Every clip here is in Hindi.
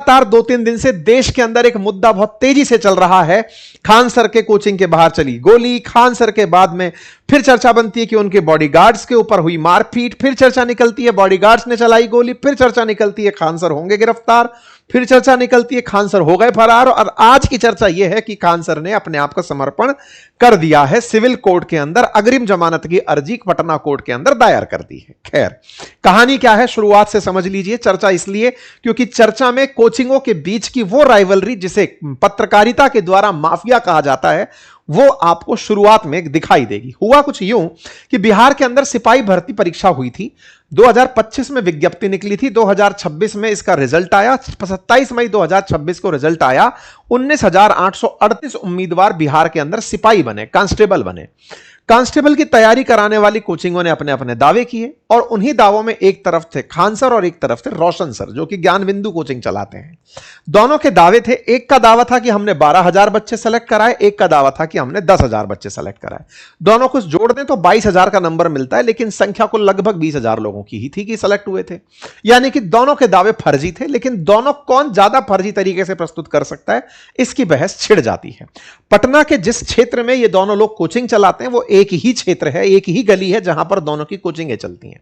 लगातार 2-3 दिन से देश के अंदर एक मुद्दा बहुत तेजी से चल रहा है। खान सर के कोचिंग के बाहर चली गोली, खान सर के बाद में फिर चर्चा बनती है कि उनके बॉडीगार्ड्स के ऊपर हुई मारपीट, फिर चर्चा निकलती है बॉडीगार्ड्स ने चलाई गोली, फिर चर्चा निकलती है खान सर होंगे गिरफ्तार, फिर चर्चा निकलती है खान सर हो गए फरार, और आज की चर्चा यह है कि खान सर ने अपने आप का समर्पण कर दिया है, सिविल कोर्ट के अंदर अग्रिम जमानत की अर्जी पटना कोर्ट के अंदर दायर कर दी है। खैर, कहानी क्या है शुरुआत से समझ लीजिए। चर्चा इसलिए क्योंकि चर्चा में कोचिंगों के बीच की वो राइवलरी जिसे पत्रकारिता के द्वारा माफिया कहा जाता है, वो आपको शुरुआत में दिखाई देगी। हुआ कुछ यूं कि बिहार के अंदर सिपाही भर्ती परीक्षा हुई थी, 2025 में विज्ञप्ति निकली थी, 2026 में इसका रिजल्ट आया, 27 मई 2026 को रिजल्ट आया। 19,838 उम्मीदवार बिहार के अंदर सिपाही बने, कांस्टेबल बने। कांस्टेबल की तैयारी कराने वाली कोचिंगों ने अपने अपने दावे किए, और उन्हीं दावों में एक तरफ थे खान सर और एक तरफ थे रोशन सर, जो कि ज्ञान बिंदु कोचिंग चलाते हैं। दोनों के दावे थे, एक का दावा था कि हमने 12,000 बच्चे सेलेक्ट कराए, एक का दावा था कि हमने 10,000 बच्चे सेलेक्ट कराए। दोनों को जोड़ दें तो 22,000 का नंबर मिलता है, लेकिन संख्या को लगभग 20,000 लोगों की ही थी कि सेलेक्ट हुए थे। यानी कि दोनों के दावे फर्जी थे, लेकिन दोनों कौन ज्यादा फर्जी तरीके से प्रस्तुत कर सकता है, इसकी बहस छिड़ जाती है। पटना के जिस क्षेत्र में ये दोनों लोग कोचिंग चलाते हैं वो एक ही क्षेत्र है, एक ही गली है जहां पर दोनों की कोचिंगें चलती हैं।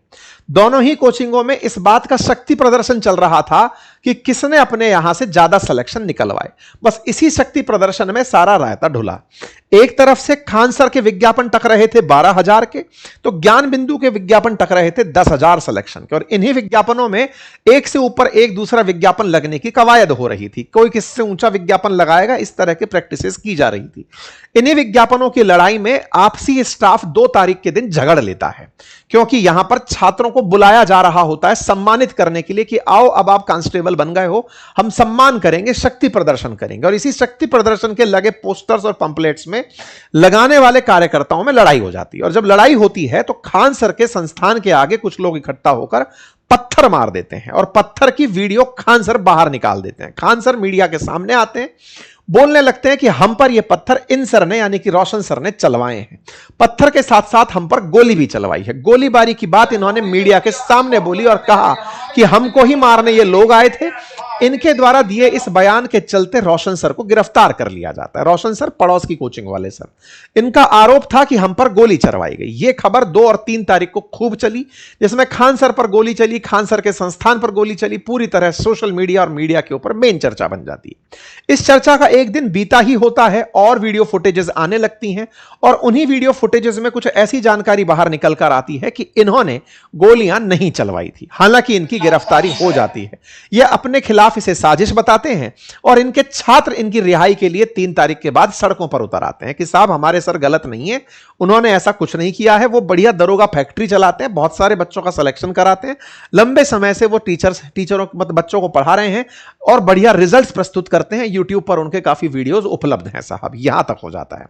दोनों ही कोचिंगों में इस बात का शक्ति प्रदर्शन चल रहा था कि किसने अपने यहां से ज्यादा सिलेक्शन निकलवाए। बस इसी शक्ति प्रदर्शन में सारा रायता ढुला। एक तरफ से खान सर के विज्ञापन टक रहे थे 12,000 के, तो ज्ञान बिंदु के विज्ञापन टक रहे थे 10,000 सिलेक्शन के, और इन्हीं विज्ञापनों में एक से ऊपर एक दूसरा विज्ञापन लगने की कवायद हो रही थी। कोई किससे ऊंचा विज्ञापन लगाएगा, इस तरह की प्रैक्टिसेस की जा रही थी। इन्हीं विज्ञापनों की लड़ाई में आपसी स्टाफ 2 तारीख के दिन झगड़ लेता है, क्योंकि यहां पर छात्रों को बुलाया जा रहा होता है सम्मानित करने के लिए कि आओ अब आप कांस्टेबल बन गए हो, हम सम्मान करेंगे, शक्ति प्रदर्शन करेंगे। और इसी शक्ति प्रदर्शन के लगे पोस्टर्स और पंपलेट्स में लगाने वाले कार्यकर्ताओं में लड़ाई हो जाती है। और जब लड़ाई होती है तो खान सर के संस्थान के आगे कुछ लोग इकट्ठा होकर पत्थर मार देते हैं, और पत्थर की वीडियो खान सर बाहर निकाल देते हैं। खान सर मीडिया के सामने आते हैं, बोलने लगते हैं कि हम पर यह पत्थर इन सर ने यानी कि रोशन सर ने चलवाए हैं। पत्थर के साथ साथ हम पर गोली भी चलवाई है। गोलीबारी की बात इन्होंने मीडिया के सामने बोली और कहा कि हमको ही मारने ये लोग आए थे। इनके द्वारा दिए इस बयान के चलते रोशन सर को गिरफ्तार कर लिया जाता है। रोशन सर पड़ोस की कोचिंग वाले सर। इनका आरोप था कि हम पर गोली चलवाई गई। यह खबर 2 और 3 तारीख को खूब चली, जिसमें खान सर पर गोली चली, खान सर के संस्थान पर गोली चली, पूरी तरह सोशल मीडिया और मीडिया के ऊपर मेन चर्चा बन जाती है। इस चर्चा का एक दिन बीता ही होता है और वीडियो फुटेजेस आने लगती हैं, और उन्हीं वीडियो फुटेजेस में कुछ ऐसी जानकारी बाहर निकल कर आती है कि इन्होंने गोलियां नहीं चलवाई थी। हालांकि इनकी गिरफ्तारी हो जाती है। यह अपने खिलाफ इसे साजिश बताते हैं, और इनके छात्र इनकी रिहाई के लिए 3 तारीख के बाद सड़कों पर उतर आते हैं कि साहब हमारे सर गलत नहीं है, उन्होंने ऐसा कुछ नहीं किया है, वो बढ़िया दरोगा फैक्ट्री चलाते हैं, बहुत सारे बच्चों का सिलेक्शन कराते हैं, लंबे समय से वो टीचरों मतलब बच्चों को पढ़ा रहे हैं और बढ़िया रिजल्ट्स प्रस्तुत करते हैं। यूट्यूब पर उनके काफी वीडियोस उपलब्ध हैं साहब, यहां तक हो जाता है।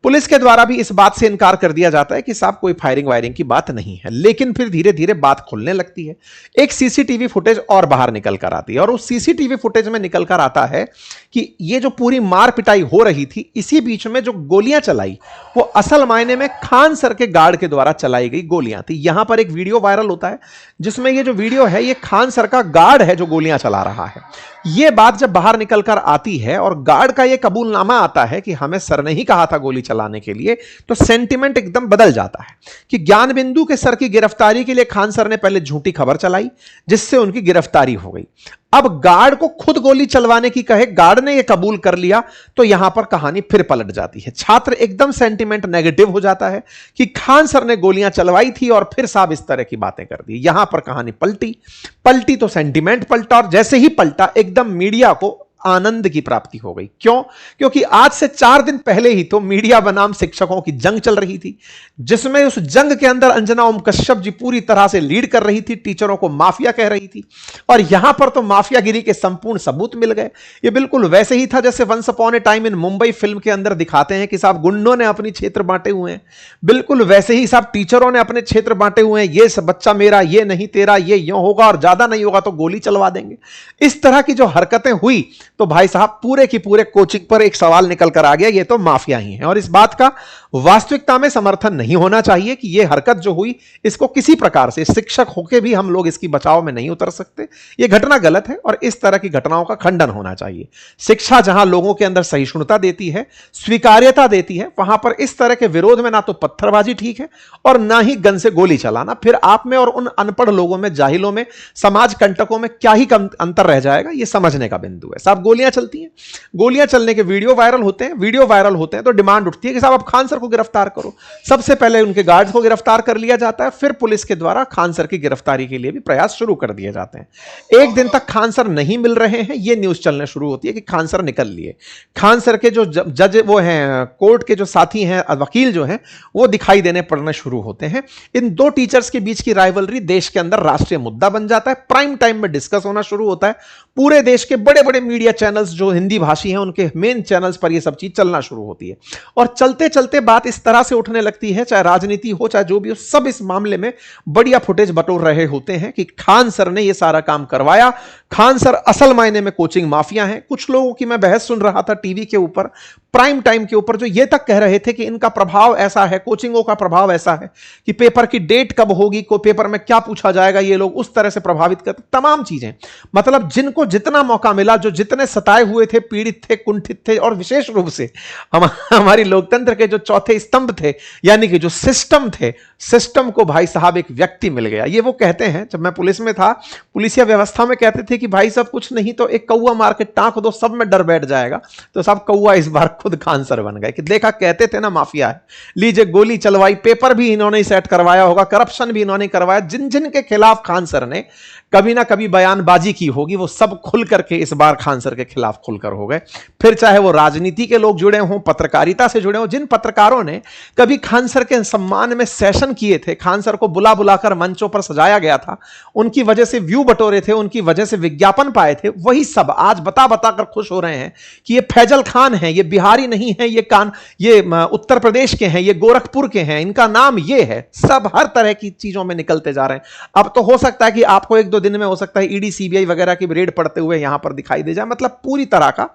पुलिस के द्वारा भी इस बात से इनकार कर दिया जाता है कि साहब कोई फायरिंग वायरिंग की बात नहीं है। लेकिन फिर धीरे धीरे बात खुलने लगती है। एक सीसीटीवी फुटेज और बाहर निकल कर आती है, और उस सीसीटीवी फुटेज में निकल कर आता है कि ये जो पूरी मार पिटाई हो रही थी, इसी बीच में जो गोलियां चलाई वो असल मायने में खान सर के गार्ड के द्वारा चलाई गई गोलियां थी। यहां पर एक वीडियो वायरल होता है जिसमें ये जो वीडियो है ये खान सर का गार्ड है जो गोलियां चला रहा है। यह बात जब बाहर निकल कर आती है और गार्ड का यह कबूलनामा आता है कि हमें सर ने ही कहा था गोली चलाने के लिए, तो सेंटिमेंट एकदम बदल जाता है कि ज्ञान बिंदु के सर की गिरफ्तारी के लिए खान सर ने पहले झूठी खबर चलाई जिससे उनकी गिरफ्तारी हो गई। अब गार्ड को खुद गोली चलवाने की कहे, गार्ड ने यह कबूल कर लिया, तो यहां पर कहानी फिर पलट जाती है। छात्र एकदम सेंटिमेंट नेगेटिव हो जाता है कि खान सर ने गोलियां चलवाई थी और फिर साहब इस तरह की बातें कर दी। यहां पर कहानी पलटी तो सेंटिमेंट पलटा, और जैसे ही पलटा एकदम मीडिया को आनंद की प्राप्ति हो गई। क्यों? क्योंकि आज से 4 दिन पहले ही तो मीडिया बनाम शिक्षकों की जंग चल रही थी, जिसमें उस जंग के अंदर अंजना ओम कश्यप जी पूरी तरह से लीड कर रही थी, टीचरों को माफिया कह रही थी, और यहां पर तो माफियागिरी के संपूर्ण सबूत मिल गए। ये बिल्कुल वैसे ही था जैसे once upon a time in Mumbai film के अंदर दिखाते हैं कि साहब गुंडों ने अपनी क्षेत्र बांटे हुए हैं, बिल्कुल वैसे ही साहब टीचरों ने अपने क्षेत्र बांटे हुए हैं, ये सब बच्चा मेरा, ये नहीं तेरा, ये यूं होगा और ज्यादा नहीं होगा तो गोली चलवा देंगे। इस तरह की जो हरकतें हुई तो भाई साहब पूरे की पूरे कोचिंग पर एक सवाल निकल कर आ गया, ये तो माफिया ही है। और इस बात का वास्तविकता में समर्थन नहीं होना चाहिए कि यह हरकत जो हुई इसको किसी प्रकार से, शिक्षक होके भी हम लोग इसकी बचाव में नहीं उतर सकते। यह घटना गलत है और इस तरह की घटनाओं का खंडन होना चाहिए। शिक्षा जहां लोगों के अंदर सहिष्णुता देती है, स्वीकार्यता देती है, वहां पर इस तरह के विरोध में ना तो पत्थरबाजी ठीक है और ना ही गन से गोली चलाना। फिर आप में और उन अनपढ़ लोगों में, जाहिलों में, समाज कंटकों में क्या ही कम अंतर रह जाएगा, यह समझने का बिंदु है। साहब गोलियां चलती हैं, गोलियां चलने के वीडियो वायरल होते हैं, वीडियो वायरल होते हैं तो डिमांड उठती है कि साहब अब खान सर को गिरफ्तार करो। सबसे पहले उनके गार्ड्स को गिरफ्तार कर लिया जाता है, फिर पुलिस के द्वारा खान सर की गिरफ्तारी के लिए भी प्रयास शुरू कर दिए जाते हैं। एक दिन तक खान सर नहीं मिल रहे हैं, यह न्यूज चलने शुरू होती है कि खान सर निकल लिए। खान सर के जो जज वो हैं, कोर्ट के जो साथी हैं, वकील जो हैं, वो दिखाई देने पड़ने शुरू होते हैं। इन दो टीचर्स के बीच की राइवलरी देश के अंदर राष्ट्रीय मुद्दा बन जाता है, प्राइम टाइम में डिस्कस होना शुरू होता है। पूरे देश के बड़े बड़े मीडिया चैनल्स जो हिंदी भाषी हैं, उनके मेन चैनल्स पर यह सब चीज चलना शुरू होती है और चलते चलते बात इस तरह से उठने लगती है, चाहे राजनीति हो चाहे जो भी हो, सब इस मामले में बढ़िया फुटेज बटोर रहे होते हैं कि खान सर ने यह सारा काम करवाया। खान सर असल मायने में कोचिंग माफिया हैं। कुछ लोगों की मैं बहस सुन रहा था टीवी के ऊपर, प्राइम टाइम के ऊपर, जो ये तक कह रहे थे कि इनका प्रभाव ऐसा है, कोचिंगों का प्रभाव ऐसा है कि पेपर की डेट कब होगी, को पेपर में क्या पूछा जाएगा, ये लोग उस तरह से प्रभावित करते, तमाम चीजें। मतलब जिनको जितना मौका मिला, जो जितने सताए हुए थे, पीड़ित थे, कुंठित थे, और विशेष रूप से हमारी लोकतंत्र के जो चौथे स्तंभ थे, यानी कि जो सिस्टम थे, सिस्टम को भाई साहब एक व्यक्ति मिल गया। ये वो कहते हैं, जब मैं पुलिस में था, पुलिसिया व्यवस्था में कहते थे कि भाई साहब कुछ नहीं तो एक कौवा मार के टांक दो, सब में डर बैठ जाएगा। तो साहब कौवा इस बार खुद खान सर बन गए कि देखा, कहते थे ना माफिया है, लीजिए गोली चलवाई, पेपर भी इन्होंने सेट करवाया होगा, करप्शन भी इन्होंने करवाया। जिन जिन के खिलाफ खान सर ने कभी ना कभी बयानबाजी की होगी, वो सब खुल करके इस बार खान सर के खिलाफ खुलकर हो गए। फिर चाहे वो राजनीति के लोग जुड़े हों, पत्रकारिता से जुड़े हों, जिन पत्रकारों ने कभी खान सर के सम्मान में सेशन किए थे, खान सर को बुला बुलाकर मंचों पर सजाया गया था, उनकी वजह से व्यू बटोरे थे, उनकी वजह से विज्ञापन पाए थे, वही सब आज बता बताकर खुश हो रहे हैं कि ये फैजल खान है, ये बिहारी नहीं है, ये उत्तर प्रदेश के हैं, ये गोरखपुर के हैं, इनका नाम ये है। सब हर तरह की चीजों में निकलते जा रहे हैं। अब तो हो सकता है कि आपको एक दो दिन में हो सकता है ईडी सीबीआई वगैरह की रेड पड़ते हुए यहां पर दिखाई दे जाए। मतलब पूरी तरह का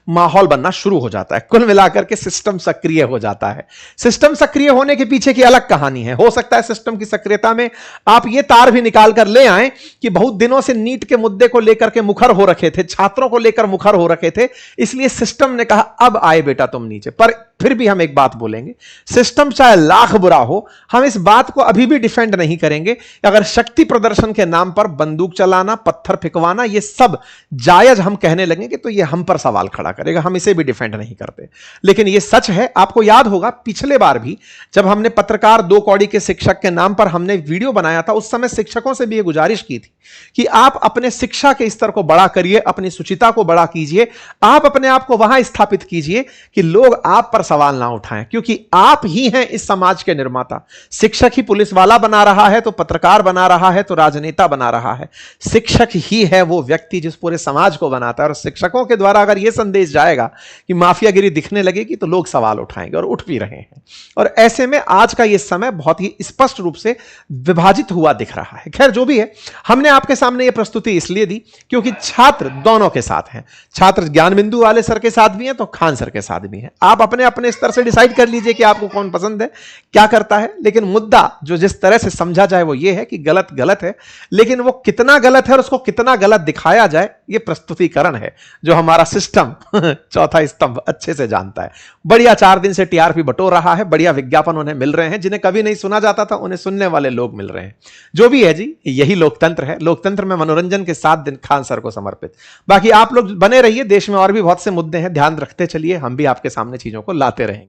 माहौल बनना शुरू हो जाता है। कुल मिलाकर के सिस्टम सक्रिय हो जाता है। सिस्टम सक्रिय होने के पीछे की अलग कहानी है। हो सकता है सिस्टम की सक्रियता में आप ये तार भी निकाल कर ले आए कि बहुत दिनों से नीट के मुद्दे को लेकर के मुखर हो रखे थे, छात्रों को लेकर मुखर हो रखे थे, इसलिए सिस्टम ने कहा अब आए बेटा तुम नीचे। पर फिर भी हम एक बात बोलेंगे, सिस्टम चाहे लाख बुरा हो, हम इस बात को अभी भी डिफेंड नहीं करेंगे। अगर शक्ति प्रदर्शन के नाम पर बंदूक चलाना, पत्थर फेंकवाना, ये सब जायज हम कहने लगेंगे तो ये हम पर सवाल खड़ा करेगा। हम इसे भी डिफेंड नहीं करते, लेकिन ये सच है। आपको याद होगा पिछले बार भी जब हमने पत्रकार 2 कौड़ी के शिक्षक के नाम पर हमने वीडियो बनाया था, उस समय शिक्षकों से भी ये गुजारिश की थी कि आप अपने शिक्षा के स्तर को बड़ा करिए, अपनी सुचिता को बड़ा कीजिए, आप अपने आप को वहां स्थापित कीजिए कि लोग आप पर सवाल ना उठाएं, क्योंकि आप ही हैं इस समाज के निर्माता। शिक्षक ही पुलिस वाला बना रहा है तो पत्रकार बना रहा है तो राजनेता बना रहा है। शिक्षक ही है वो व्यक्ति जिस पूरे समाज को बनाता है। और शिक्षकों के द्वारा अगर यह संदेश जाएगा कि माफियागिरी दिखने लगेगी तो लोग सवाल उठाएंगे और उठ भी रहे हैं। और ऐसे में आज का यह समय बहुत ही स्पष्ट रूप से विभाजित हुआ दिख रहा है। खैर जो भी है, हमने आपके सामने यह प्रस्तुति इसलिए दी क्योंकि छात्र दोनों के साथ हैं। छात्र ज्ञान बिंदु वाले सर के साथ भी हैं तो खान सर के साथ भी हैं। आप अपने अपने स्तर से डिसाइड कर लीजिए कि आपको कौन पसंद है, क्या करता है। लेकिन मुद्दा जो जिस तरह से समझा जाए वो ये है कि गलत गलत है, लेकिन वो कितना गलत है और उसको कितना गलत दिखाया जाए ये प्रस्तुतिकरण है जो हमारा सिस्टम चौथा स्तंभ अच्छे से जानता है। बढ़िया 4 दिन से टीआरपी बटोर रहा है, बढ़िया विज्ञापन उन्हें मिल रहे हैं, जिन्हें कभी नहीं सुना जाता था उन्हें सुनने वाले लोग मिल रहे हैं। जो भी है जी, यही लोकतंत्र है। लोकतंत्र में मनोरंजन के 7 दिन खान सर को समर्पित। बाकी आप लोग बने रहिए, देश में और भी बहुत से मुद्दे हैं, ध्यान रखते चलिए, हम भी आपके सामने चीजों को लाते रहेंगे।